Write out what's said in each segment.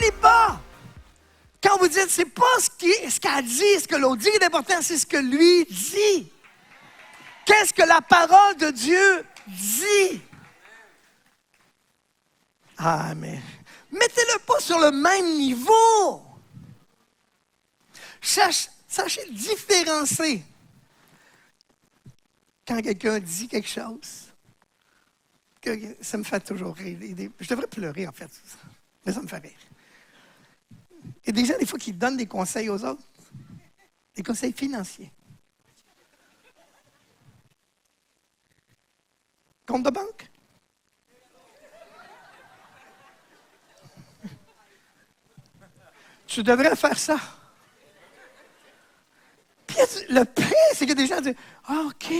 finit pas. Quand vous dites, c'est pas ce qu'elle dit, ce que l'autre dit qui est important, c'est ce que lui dit. Qu'est-ce que la parole de Dieu dit? Ah, mais mettez-le pas sur le même niveau. Sachez différencier. Quand quelqu'un dit quelque chose, ça me fait toujours rire. Je devrais pleurer, en fait. Mais ça me fait rire. Il y a des gens, des fois, qui donnent des conseils aux autres. Des conseils financiers. Compte de banque? Tu devrais faire ça. Puis le pire, c'est que des gens disent « Ah, OK. »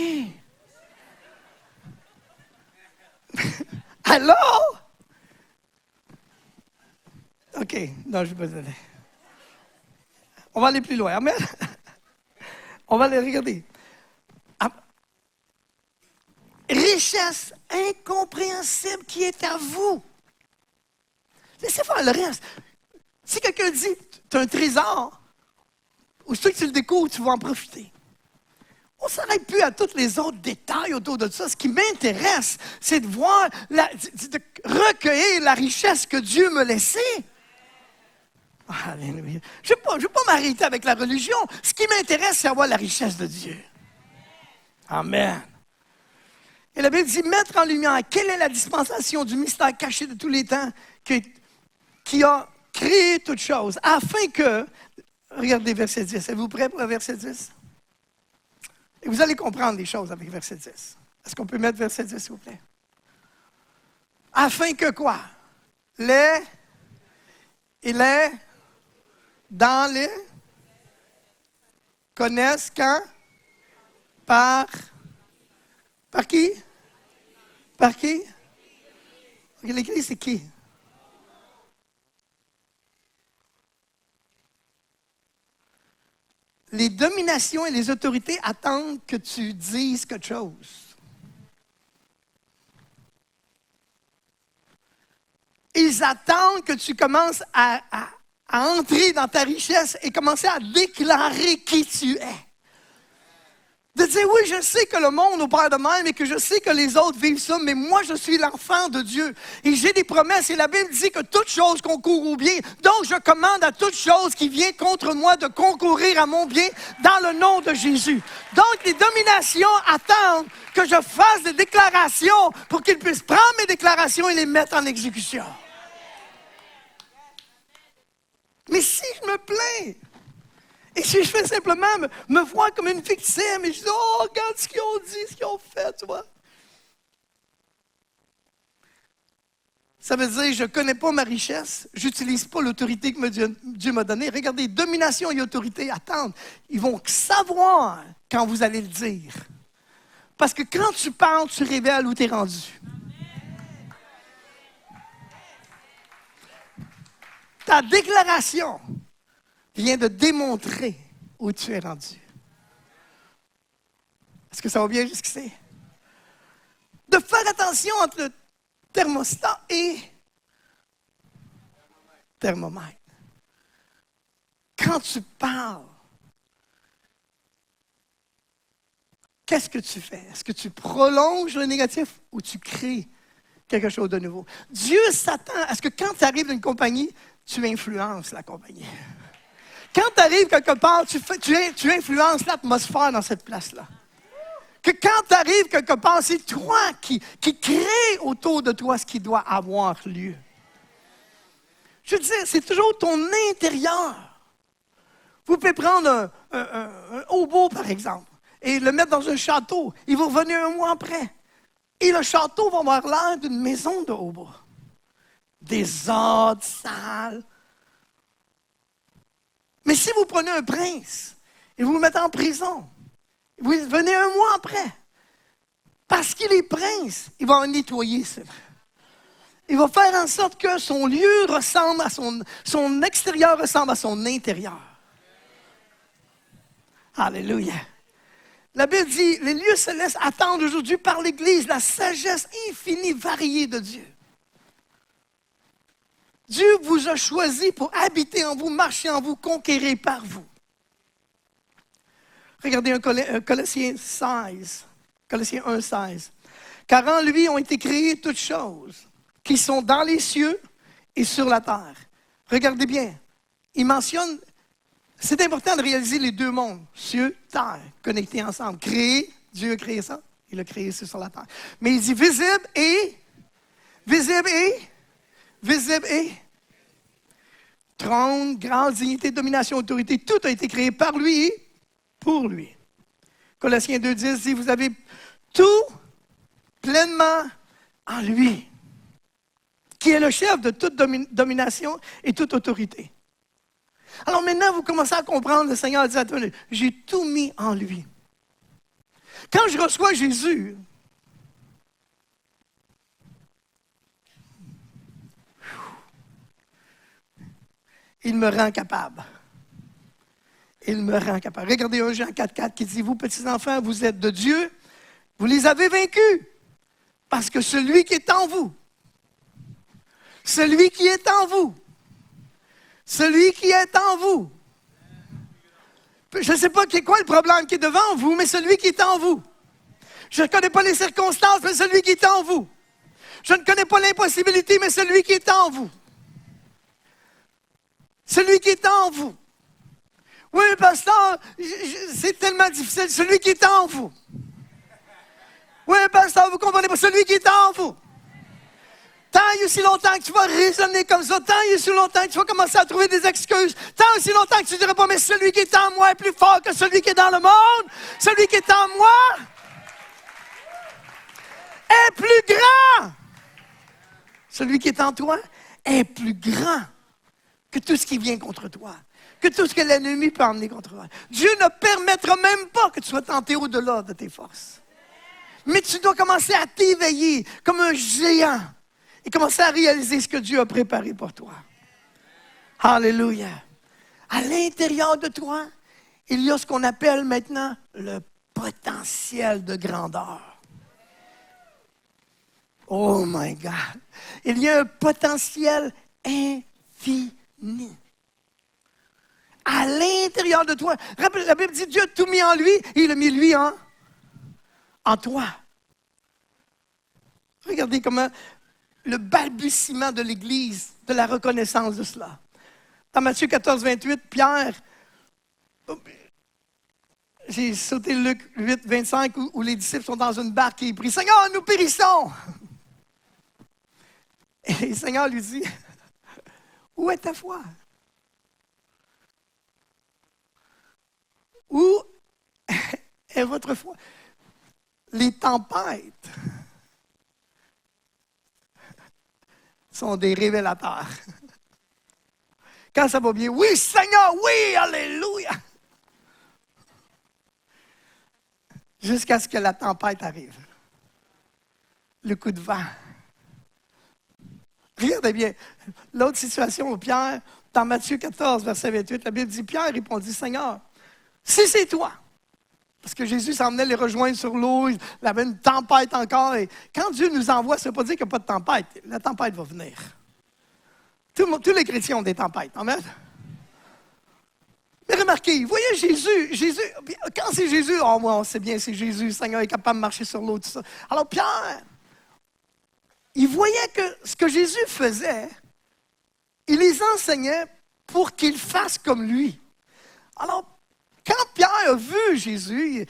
Alors? OK. Non, je ne vais pas donner. On va aller plus loin. Amen. On va aller regarder. Richesse incompréhensible qui est à vous. Laissez faire le reste. Si quelqu'un dit, tu as un trésor, aussitôt que tu le découvres, tu vas en profiter. On ne s'arrête plus à tous les autres détails autour de ça. Ce qui m'intéresse, c'est de voir, de recueillir la richesse que Dieu m'a laissée. Alléluia. Je ne veux pas m'arrêter avec la religion. Ce qui m'intéresse, c'est avoir la richesse de Dieu. Amen. Et la Bible dit, mettre en lumière, quelle est la dispensation du mystère caché de tous les temps qui a créé toutes choses, afin que, regardez verset 10, êtes-vous prêts pour le verset 10? Et vous allez comprendre les choses avec verset 10. Est-ce qu'on peut mettre verset 10, s'il vous plaît? Afin que quoi? Les dans les connaissent quand? Par qui? Par qui? L'Église, c'est qui? Les dominations et les autorités attendent que tu dises quelque chose. Ils attendent que tu commences à entrer dans ta richesse et commencer à déclarer qui tu es. De dire, oui, je sais que le monde opère de même et que je sais que les autres vivent ça, mais moi, je suis l'enfant de Dieu. Et j'ai des promesses et la Bible dit que toute chose concourt au bien. Donc, je commande à toute chose qui vient contre moi de concourir à mon bien dans le nom de Jésus. Donc, les dominations attendent que je fasse des déclarations pour qu'ils puissent prendre mes déclarations et les mettre en exécution. Mais si je me plains, et si je fais simplement me voir comme une victime, et je dis, oh, regarde ce qu'ils ont dit, ce qu'ils ont fait, tu vois. Ça veut dire, je ne connais pas ma richesse, je n'utilise pas l'autorité que Dieu m'a donnée. Regardez, domination et autorité attendent. Ils vont savoir quand vous allez le dire. Parce que quand tu parles, tu révèles où tu es rendu. Ta déclaration vient de démontrer où tu es rendu. Est-ce que ça va bien jusqu'ici? De faire attention entre le thermostat et thermomètre. Quand tu parles, qu'est-ce que tu fais? Est-ce que tu prolonges le négatif ou tu crées quelque chose de nouveau? Dieu s'attend à ce que quand tu arrives dans une compagnie, tu influences la compagnie. Quand tu arrives quelque part, tu influences l'atmosphère dans cette place-là. Que quand tu arrives quelque part, c'est toi qui crée autour de toi ce qui doit avoir lieu. Je veux dire, c'est toujours ton intérieur. Vous pouvez prendre un hobo, par exemple, et le mettre dans un château. Il va revenir un mois après. Et le château va avoir l'air d'une maison de hobo. Désordre, sale. Mais si vous prenez un prince et vous le mettez en prison, vous venez un mois après, parce qu'il est prince, il va en nettoyer ça. Il va faire en sorte que son lieu ressemble à son extérieur ressemble à son intérieur. Alléluia. La Bible dit, les lieux célestes attendent aujourd'hui par l'Église la sagesse infinie, variée de Dieu. Dieu vous a choisi pour habiter en vous, marcher en vous, conquérir par vous. Regardez Colossiens 16, Colossiens 1, 16. Car en lui ont été créées toutes choses qui sont dans les cieux et sur la terre. Regardez bien, il mentionne, c'est important de réaliser les deux mondes, cieux, terre, connectés ensemble. Créé, Dieu a créé ça, il a créé ça sur la terre. Mais il dit visible et, trône, grâce, dignité, domination, autorité, tout a été créé par lui et pour lui. Colossiens 2,10 dit, vous avez tout pleinement en lui, qui est le chef de toute domination et toute autorité. Alors maintenant, vous commencez à comprendre, le Seigneur dit, attends, j'ai tout mis en lui. Quand je reçois Jésus, il me rend capable. Il me rend capable. Regardez 1 Jean 4,4 qui dit, vous petits enfants, vous êtes de Dieu, vous les avez vaincus, parce que celui qui est en vous, celui qui est en vous, celui qui est en vous, je ne sais pas quoi le problème qui est devant vous, mais celui qui est en vous. Je ne connais pas les circonstances, mais celui qui est en vous. Je ne connais pas l'impossibilité, mais celui qui est en vous. Celui qui est en vous. Oui, pasteur, c'est tellement difficile. Celui qui est en vous. Oui, pasteur, vous ne comprenez pas. Celui qui est en vous. Tant et aussi longtemps que tu vas raisonner comme ça, tant et aussi longtemps que tu vas commencer à trouver des excuses, tant et aussi longtemps que tu ne diras pas, mais celui qui est en moi est plus fort que celui qui est dans le monde. Celui qui est en moi est plus grand. Celui qui est en toi est plus grand que tout ce qui vient contre toi, que tout ce que l'ennemi peut emmener contre toi. Dieu ne permettra même pas que tu sois tenté au-delà de tes forces. Mais tu dois commencer à t'éveiller comme un géant et commencer à réaliser ce que Dieu a préparé pour toi. Alléluia. À l'intérieur de toi, il y a ce qu'on appelle maintenant le potentiel de grandeur. Oh my God! Il y a un potentiel infini. À l'intérieur de toi. La Bible dit Dieu a tout mis en lui et il a mis lui en toi. Regardez comment le balbutiement de l'Église, de la reconnaissance de cela. Dans Matthieu 14, 28, Pierre, j'ai sauté Luc 8, 25, où les disciples sont dans une barque et ils prient, Seigneur, nous périssons. Et le Seigneur lui dit, où est ta foi? Où est votre foi? Les tempêtes sont des révélateurs. Quand ça va bien, oui Seigneur, oui, alléluia. Jusqu'à ce que la tempête arrive. Le coup de vent. Regardez bien, l'autre situation où Pierre, dans Matthieu 14, verset 28, la Bible dit, Pierre répondit, Seigneur, si c'est toi, parce que Jésus s'emmenait les rejoindre sur l'eau, il avait une tempête encore, et quand Dieu nous envoie, ça ne veut pas dire qu'il n'y a pas de tempête, la tempête va venir. Tous les chrétiens ont des tempêtes, amen? Mais remarquez, voyez Jésus, quand c'est Jésus, oh moi on sait bien, c'est Jésus, le Seigneur est capable de marcher sur l'eau, tout ça. Alors Pierre, il voyait que ce que Jésus faisait, il les enseignait pour qu'ils fassent comme lui. Alors, quand Pierre a vu Jésus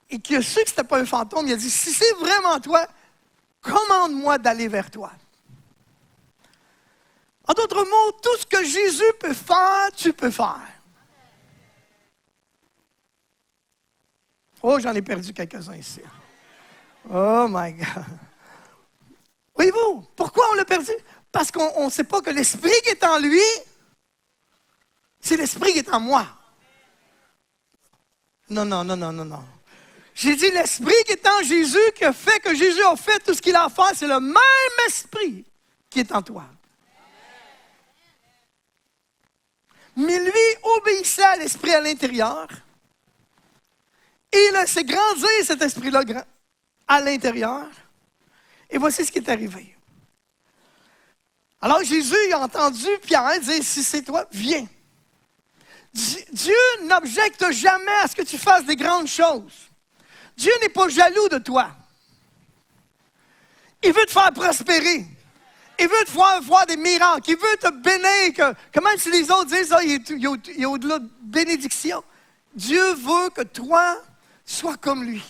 et qu'il a su que ce n'était pas un fantôme, il a dit, si c'est vraiment toi, commande-moi d'aller vers toi. En d'autres mots, tout ce que Jésus peut faire, tu peux faire. Oh, j'en ai perdu quelques-uns ici. Oh my God. Voyez-vous, pourquoi on l'a perdu? Parce qu'on ne sait pas que l'Esprit qui est en lui, c'est l'Esprit qui est en moi. Non. J'ai dit l'Esprit qui est en Jésus, qui a fait que Jésus a fait tout ce qu'il a à faire, c'est le même Esprit qui est en toi. Mais lui obéissait à l'Esprit à l'intérieur. Et il a laissé grandir cet Esprit-là à l'intérieur. Et voici ce qui est arrivé. Alors Jésus a entendu Pierre dire, si c'est toi, viens. Dieu n'objecte jamais à ce que tu fasses des grandes choses. Dieu n'est pas jaloux de toi. Il veut te faire prospérer. Il veut te faire voir des miracles. Il veut te bénir. Que même si les autres disent, il est au-delà de bénédiction. Dieu veut que toi sois comme lui.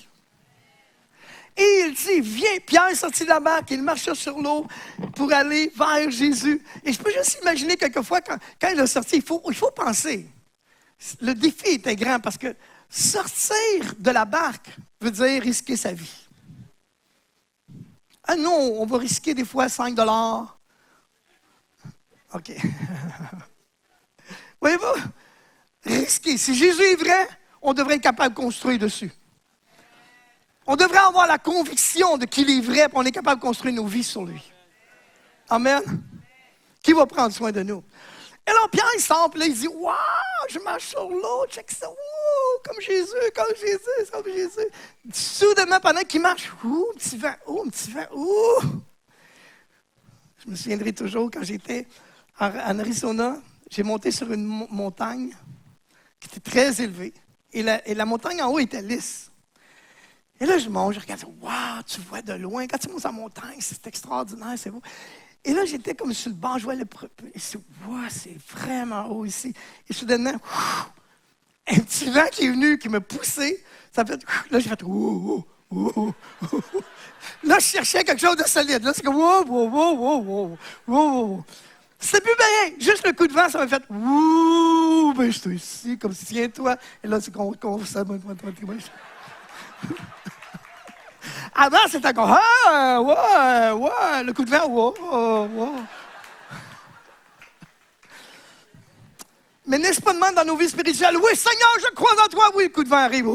Et il dit, viens, Pierre est sorti de la barque, il marchait sur l'eau pour aller vers Jésus. Et je peux juste imaginer quelquefois, quand il est sorti, il faut penser. Le défi était grand parce que sortir de la barque veut dire risquer sa vie. Ah non, on va risquer des fois 5 $. OK. Voyez-vous? Risquer. Si Jésus est vrai, on devrait être capable de construire dessus. On devrait avoir la conviction de qu'il est vrai, et on est capable de construire nos vies sur lui. Amen. Qui va prendre soin de nous? Et là, Pierre, il sort, puis là, il dit, « Waouh, je marche sur l'eau, check ça, ouh, comme Jésus, comme Jésus, comme Jésus. » Soudainement, pendant qu'il marche, ouh, un petit vent, ouh. Je me souviendrai toujours, quand j'étais en Arizona, j'ai monté sur une montagne qui était très élevée. Et la montagne en haut était lisse. Et là, je monte, je regarde, waouh, tu vois de loin. Quand tu montes en montagne, c'est extraordinaire, c'est beau. Et là, j'étais comme sur le bord, je vois et c'est, wow, c'est vraiment haut ici. Et soudainement, un petit vent qui est venu, qui m'a poussé, ça fait, là, j'ai fait, Là, je cherchais quelque chose de solide. Là, c'est comme, C'est plus bien. Juste le coup de vent, ça m'a fait, ben, je suis ici, comme si tiens-toi. Et là, c'est qu'on ça. Avant, c'était encore, ouais, le coup de vent, Mais n'est-ce pas demande dans nos vies spirituelles, oui, Seigneur, je crois en toi, oui, le coup de vent arrive.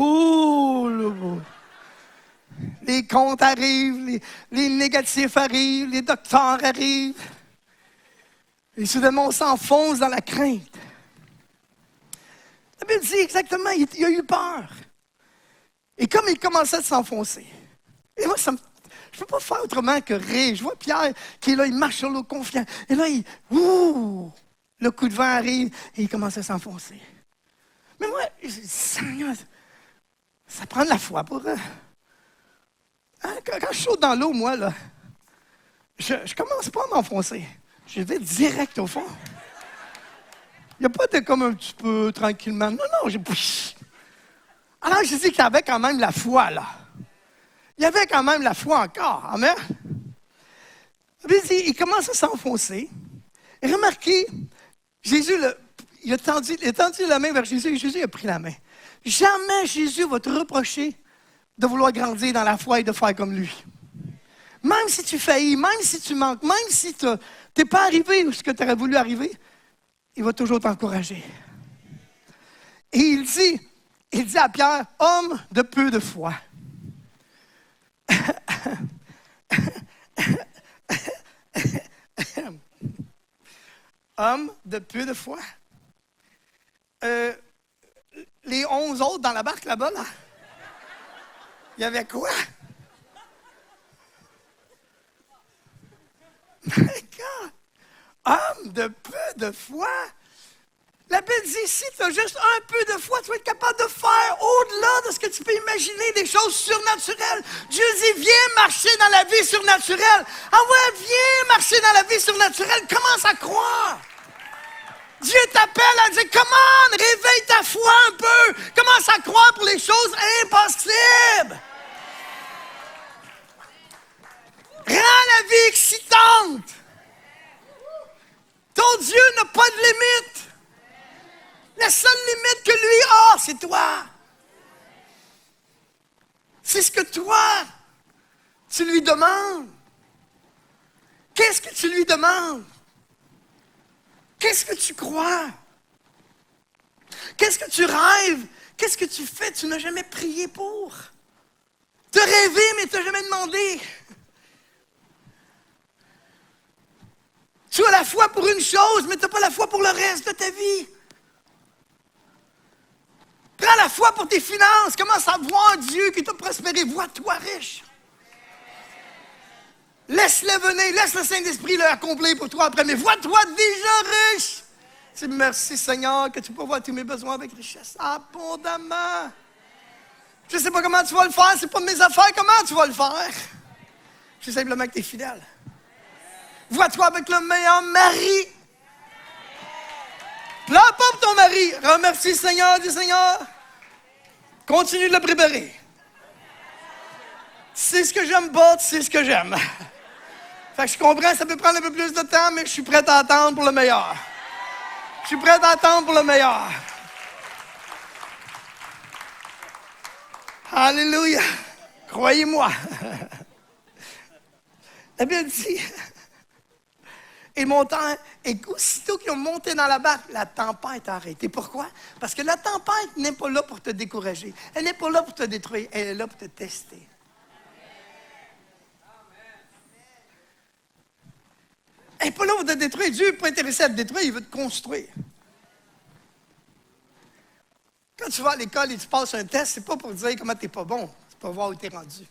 Les comptes arrivent, les négatifs arrivent, les docteurs arrivent. Et soudainement, on s'enfonce dans la crainte. La Bible dit exactement, il a eu peur. Et comme il commençait à s'enfoncer, et moi, je ne peux pas faire autrement que rire. Je vois Pierre qui est là, il marche sur l'eau confiant. Et là, le coup de vent arrive et il commence à s'enfoncer. Mais moi, Seigneur, ça prend de la foi pour eux. Hein, quand je saute dans l'eau, moi, là, je commence pas à m'enfoncer. Je vais direct au fond. Il n'y a pas de comme un petit peu tranquillement. Non, Alors, je dis qu'il y avait quand même la foi, là. Il y avait quand même la foi encore. Amen. Il commence à s'enfoncer. Et remarquez, Jésus, il a tendu la main vers Jésus et Jésus a pris la main. Jamais Jésus va te reprocher de vouloir grandir dans la foi et de faire comme lui. Même si tu faillis, même si tu manques, même si tu n'es pas arrivé où ce que tu aurais voulu arriver, il va toujours t'encourager. Et il dit à Pierre, homme de peu de foi. Homme de peu de foi. Les 11 autres dans la barque là-bas, là, il y avait quoi? My God! Homme de peu de foi. La Bible dit, si tu as juste un peu de foi, tu vas être capable de faire au-delà de ce que tu peux imaginer, des choses surnaturelles. Dieu dit, viens marcher dans la vie surnaturelle. Ah ouais, viens marcher dans la vie surnaturelle. Commence à croire. Dieu t'appelle à dire, comment réveille ta foi un peu. Commence à croire pour les choses impossibles. Rends la vie excitante. Ton Dieu n'a pas de limite. La seule limite que lui a, c'est toi. C'est ce que toi, tu lui demandes. Qu'est-ce que tu lui demandes? Qu'est-ce que tu crois? Qu'est-ce que tu rêves? Qu'est-ce que tu fais? Tu n'as jamais prié pour. Tu as rêvé, mais tu n'as jamais demandé. Tu as la foi pour une chose, mais tu n'as pas la foi pour le reste de ta vie. Prends la foi pour tes finances. Commence à voir Dieu qui t'a prospéré. Vois-toi riche. Laisse-les venir, laisse le Saint-Esprit le accomplir pour toi après, mais vois-toi déjà riche. C'est merci Seigneur que tu pourvois tous mes besoins avec richesse, abondamment. Je ne sais pas comment tu vas le faire, c'est pas de mes affaires, comment tu vas le faire? Je sais simplement que tu es fidèle. Vois-toi avec le meilleur mari. Pleure pas pour ton mari. Remercie Seigneur, dis Seigneur. Continue de le préparer. C'est ce que j'aime pas, c'est ce que j'aime. Fait que je comprends, ça peut prendre un peu plus de temps, mais je suis prêt à attendre pour le meilleur. Je suis prêt à attendre pour le meilleur. Alléluia. Croyez-moi. La Bible dit, et montant, et aussitôt qu'ils ont monté dans la barque, la tempête a arrêté. Pourquoi? Parce que la tempête n'est pas là pour te décourager. Elle n'est pas là pour te détruire. Elle est là pour te tester. Elle n'est pas là pour te détruire. Dieu n'est pas intéressé à te détruire, il veut te construire. Quand tu vas à l'école et tu passes un test, c'est pas pour te dire comment tu n'es pas bon. C'est pour voir où tu es rendu.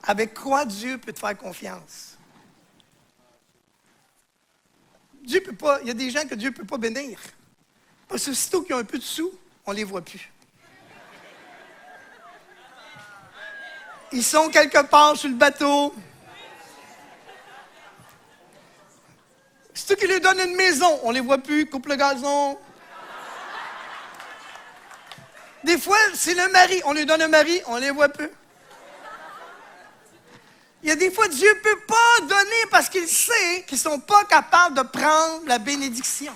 Avec quoi Dieu peut te faire confiance? Dieu peut pas, il y a des gens que Dieu ne peut pas bénir. Parce que aussitôt qu'ils ont un peu de sous, on ne les voit plus. Ils sont quelque part sur le bateau. Aussitôt qu'ils lui donnent une maison, on ne les voit plus, coupe le gazon. Des fois, c'est le mari. On lui donne un mari, on ne les voit plus. Il y a des fois, Dieu ne peut pas donner parce qu'il sait qu'ils ne sont pas capables de prendre la bénédiction.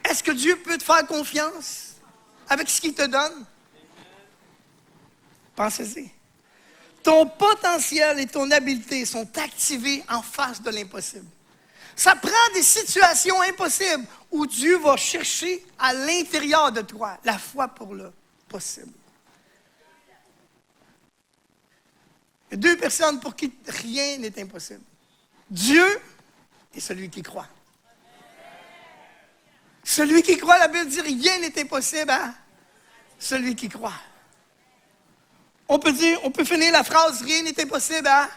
Est-ce que Dieu peut te faire confiance avec ce qu'il te donne? Pensez-y. Ton potentiel et ton habileté sont activés en face de l'impossible. Ça prend des situations impossibles où Dieu va chercher à l'intérieur de toi la foi pour le possible. Il y a deux personnes pour qui rien n'est impossible. Dieu et celui qui croit. Celui qui croit, la Bible dit, rien n'est impossible à celui qui croit. On peut finir la phrase, rien n'est impossible à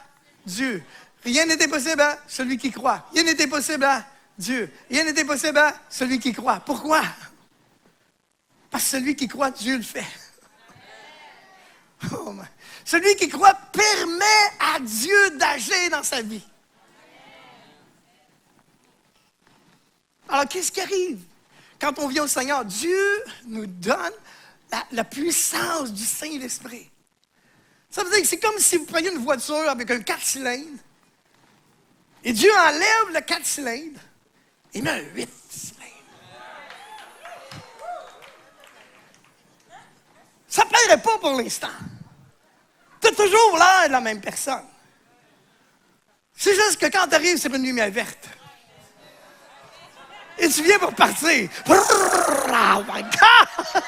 Dieu. Rien n'est impossible à celui qui croit. Rien n'est impossible à Dieu. Rien n'est impossible à celui qui croit. Pourquoi? Parce que celui qui croit, Dieu le fait. Oh, celui qui croit permet à Dieu d'agir dans sa vie. Alors, qu'est-ce qui arrive? Quand on vient au Seigneur, Dieu nous donne la puissance du Saint-Esprit. Ça veut dire que c'est comme si vous preniez une voiture avec un 4 cylindres, et Dieu enlève le 4 cylindres et met un 8 cylindres. Ça ne plairait pas pour l'instant. Tu as toujours l'air de la même personne. C'est juste que quand tu arrives sur une lumière verte, et tu viens pour partir. Oh my God!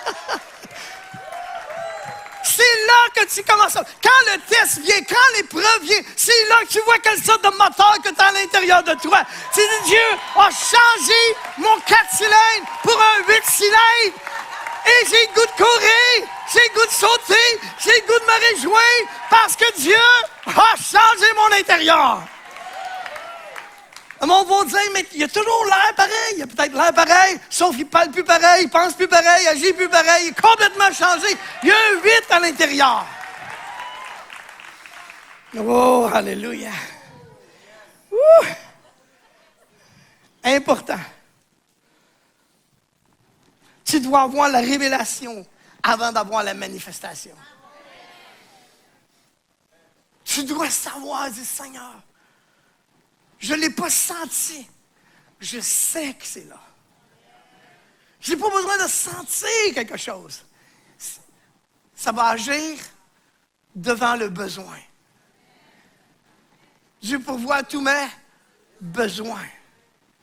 C'est là que tu commences. Quand le test vient, quand l'épreuve vient, c'est là que tu vois quelle sorte de moteur que tu as à l'intérieur de toi. C'est dit, Dieu a changé mon 4 cylindres pour un 8 cylindres. Et j'ai le goût de courir, j'ai le goût de sauter, j'ai le goût de me réjouir parce que Dieu a changé mon intérieur. Le monde va dire, mais il a toujours l'air pareil. Il a peut-être l'air pareil, sauf qu'il ne parle plus pareil, il pense plus pareil, il agit plus pareil. Il est complètement changé. Il y a un 8 à l'intérieur. Oh, alléluia. Ouh. Important. Tu dois avoir la révélation avant d'avoir la manifestation. Tu dois savoir, dit Seigneur. Je ne l'ai pas senti. Je sais que c'est là. Je n'ai pas besoin de sentir quelque chose. Ça va agir devant le besoin. Dieu pourvoit tous mes besoins.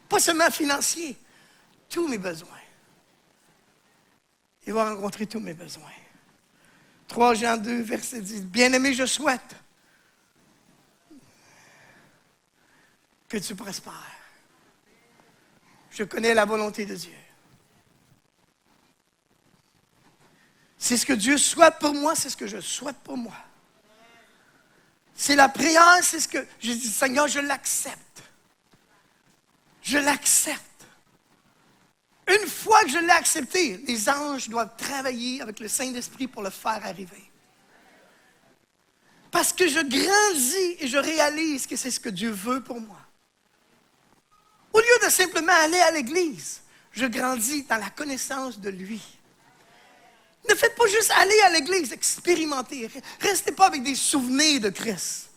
Pas seulement financiers, tous mes besoins. Il va rencontrer tous mes besoins. 3 Jean 2, verset 10. Bien-aimé, je souhaite que tu prospères. Je connais la volonté de Dieu. C'est ce que Dieu souhaite pour moi, c'est ce que je souhaite pour moi. C'est la prière, c'est ce que je dis, Seigneur, je l'accepte. Je l'accepte. Une fois que je l'ai accepté, les anges doivent travailler avec le Saint-Esprit pour le faire arriver. Parce que je grandis et je réalise que c'est ce que Dieu veut pour moi. Au lieu de simplement aller à l'église, je grandis dans la connaissance de lui. Ne faites pas juste aller à l'église, expérimenter. Restez pas avec des souvenirs de Christ.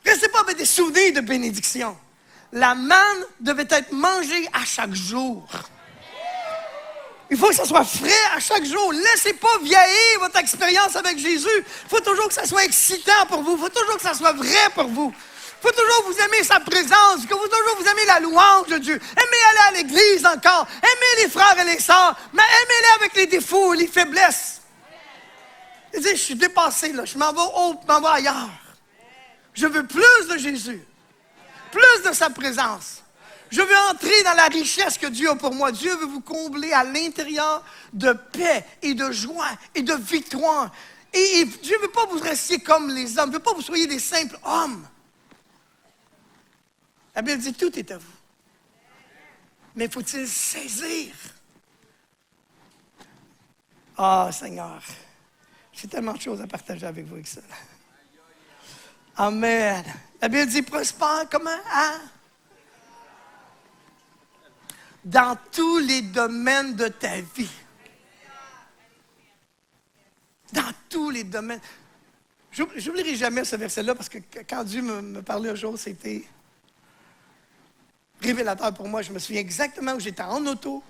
Restez pas avec des souvenirs de bénédiction. La manne devait être mangée à chaque jour. Il faut que ça soit frais à chaque jour. Laissez pas vieillir votre expérience avec Jésus. Il faut toujours que ça soit excitant pour vous. Il faut toujours que ça soit vrai pour vous. Il faut toujours vous aimer sa présence. Il faut toujours vous aimer la louange de Dieu. Aimez aller à l'église encore. Aimez les frères et les sœurs. Mais aimez-les avec les défauts, les faiblesses. Et dites, je suis dépassé, là. Je m'en vais ailleurs. Je veux plus de Jésus. Plus de sa présence. Je veux entrer dans la richesse que Dieu a pour moi. Dieu veut vous combler à l'intérieur de paix et de joie et de victoire. Et Dieu ne veut pas que vous restiez comme les hommes. Il ne veut pas que vous soyez des simples hommes. La Bible dit tout est à vous. Mais faut-il saisir? Ah, Seigneur, j'ai tellement de choses à partager avec vous avec ça. Amen. La Bible dit prospère comment? Hein? Dans tous les domaines de ta vie. Dans tous les domaines. J'oublierai jamais ce verset-là parce que quand Dieu me parlait un jour, c'était révélateur pour moi. Je me souviens exactement où j'étais en auto.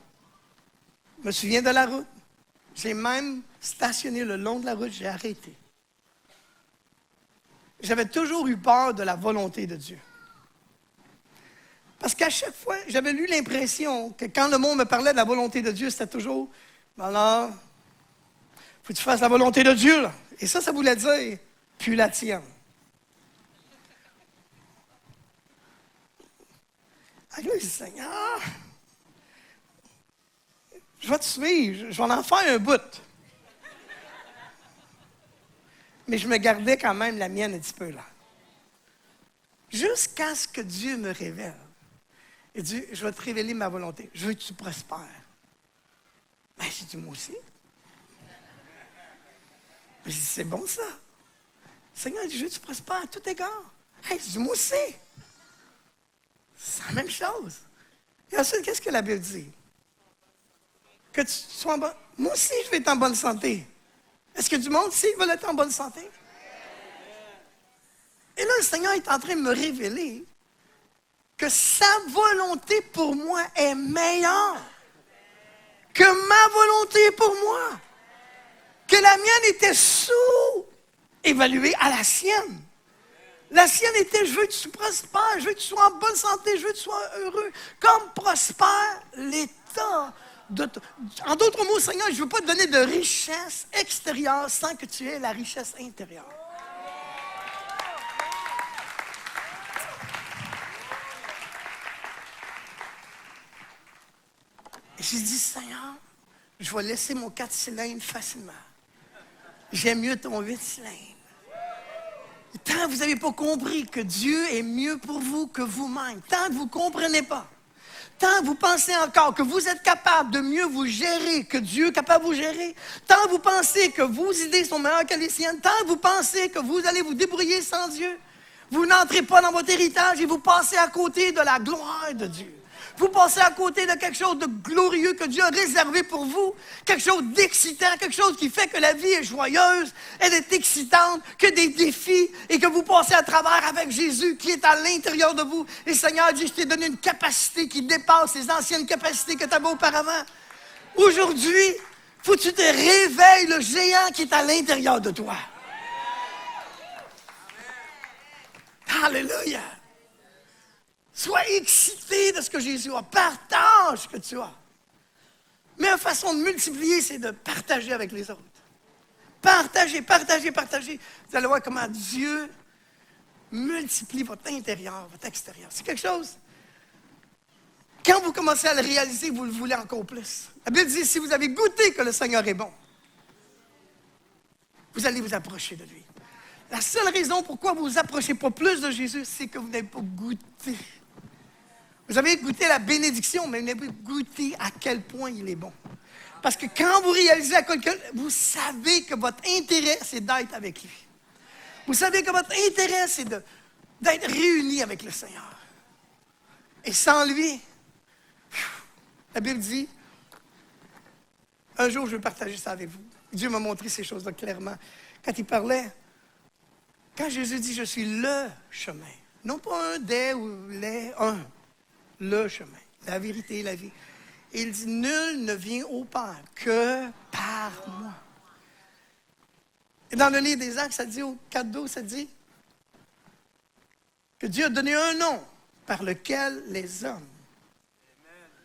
Je me souviens de la route. J'ai même stationné le long de la route, j'ai arrêté. J'avais toujours eu peur de la volonté de Dieu. Parce qu'à chaque fois, j'avais eu l'impression que quand le monde me parlait de la volonté de Dieu, c'était toujours, alors, faut que tu fasses la volonté de Dieu. Là. Et ça voulait dire, puis la tienne. Alors là, je dis, Seigneur, je vais te suivre, je vais en faire un bout. Mais je me gardais quand même la mienne un petit peu là. Jusqu'à ce que Dieu me révèle. Il dit, je vais te révéler ma volonté. Je veux que tu prospères. Ben, j'ai dit, moi aussi. J'ai dit, c'est bon ça. Seigneur, je veux que tu prospères à tout égard. Hey, j'ai dit, moi aussi. C'est la même chose. Et ensuite, qu'est-ce que la Bible dit? Que tu sois en bonne... Moi aussi, je vais être en bonne santé. Est-ce que du monde ici veut être en bonne santé? Et là, le Seigneur est en train de me révéler que sa volonté pour moi est meilleure que ma volonté pour moi. Que la mienne était sous-évaluée à la sienne. La sienne était, je veux que tu prospères, je veux que tu sois en bonne santé, je veux que tu sois heureux. Comme prospère l'état de... En d'autres mots, Seigneur, je ne veux pas te donner de richesse extérieure sans que tu aies la richesse intérieure. Et j'ai dit, Seigneur, je vais laisser mon 4 cylindres facilement. J'aime mieux ton 8 cylindres. Tant que vous n'avez pas compris que Dieu est mieux pour vous que vous-même, tant que vous ne comprenez pas, tant que vous pensez encore que vous êtes capable de mieux vous gérer que Dieu est capable de vous gérer, tant que vous pensez que vos idées sont meilleures que les siennes, tant que vous pensez que vous allez vous débrouiller sans Dieu, vous n'entrez pas dans votre héritage et vous passez à côté de la gloire de Dieu. Vous passez à côté de quelque chose de glorieux que Dieu a réservé pour vous, quelque chose d'excitant, quelque chose qui fait que la vie est joyeuse, elle est excitante, que des défis et que vous passez à travers avec Jésus qui est à l'intérieur de vous. Et Seigneur dit, je t'ai donné une capacité qui dépasse les anciennes capacités que tu avais auparavant. Aujourd'hui, faut que tu te réveilles le géant qui est à l'intérieur de toi. Alléluia. Sois excité de ce que Jésus a. Partage ce que tu as. Mais une façon de multiplier, c'est de partager avec les autres. Partagez, partagez, partagez. Vous allez voir comment Dieu multiplie votre intérieur, votre extérieur. C'est quelque chose. Quand vous commencez à le réaliser, vous le voulez encore plus. La Bible dit, si vous avez goûté que le Seigneur est bon, vous allez vous approcher de lui. La seule raison pourquoi vous ne vous approchez pas plus de Jésus, c'est que vous n'avez pas goûté. Vous avez goûté la bénédiction, mais vous n'avez pas goûté à quel point il est bon. Parce que quand vous réalisez à quelqu'un, vous savez que votre intérêt, c'est d'être avec lui. Vous savez que votre intérêt, c'est d'être réuni avec le Seigneur. Et sans lui, la Bible dit, un jour je veux partager ça avec vous. Dieu m'a montré ces choses-là clairement. Quand il parlait, quand Jésus dit, je suis le chemin, non pas un des ou les, le chemin, la vérité et la vie. Et il dit, nul ne vient au Père que par moi. Et dans le livre des Actes, ça dit au 4:12, ça dit que Dieu a donné un nom par lequel les hommes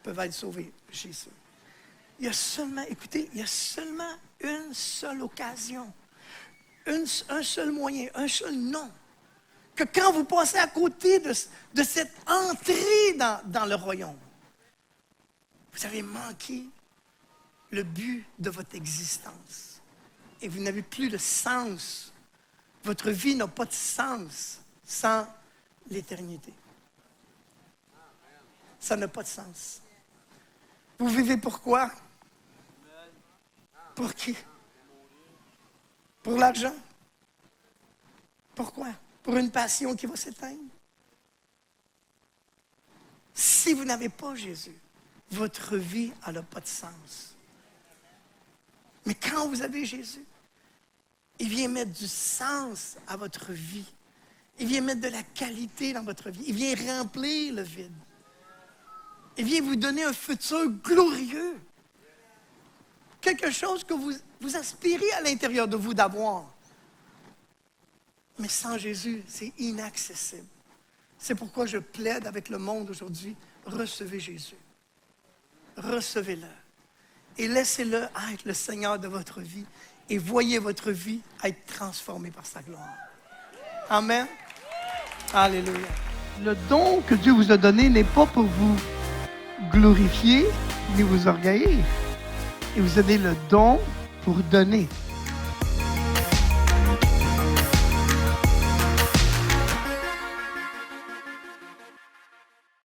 peuvent être sauvés, Jésus. Il y a seulement, écoutez, il y a seulement une seule occasion, un seul moyen, un seul nom. Que quand vous passez à côté de cette entrée dans le royaume, vous avez manqué le but de votre existence. Et vous n'avez plus de sens. Votre vie n'a pas de sens sans l'éternité. Ça n'a pas de sens. Vous vivez pour quoi? Pour qui? Pour l'argent? Pourquoi? Pour une passion qui va s'éteindre? Si vous n'avez pas Jésus, votre vie n'a pas de sens. Mais quand vous avez Jésus, il vient mettre du sens à votre vie. Il vient mettre de la qualité dans votre vie. Il vient remplir le vide. Il vient vous donner un futur glorieux. Quelque chose que vous aspirez à l'intérieur de vous d'avoir. Mais sans Jésus, c'est inaccessible. C'est pourquoi je plaide avec le monde aujourd'hui. Recevez Jésus. Recevez-le. Et laissez-le être le Seigneur de votre vie. Et voyez votre vie être transformée par sa gloire. Amen. Alléluia. Le don que Dieu vous a donné n'est pas pour vous glorifier ni vous orgueillir. Il vous a donné le don pour donner.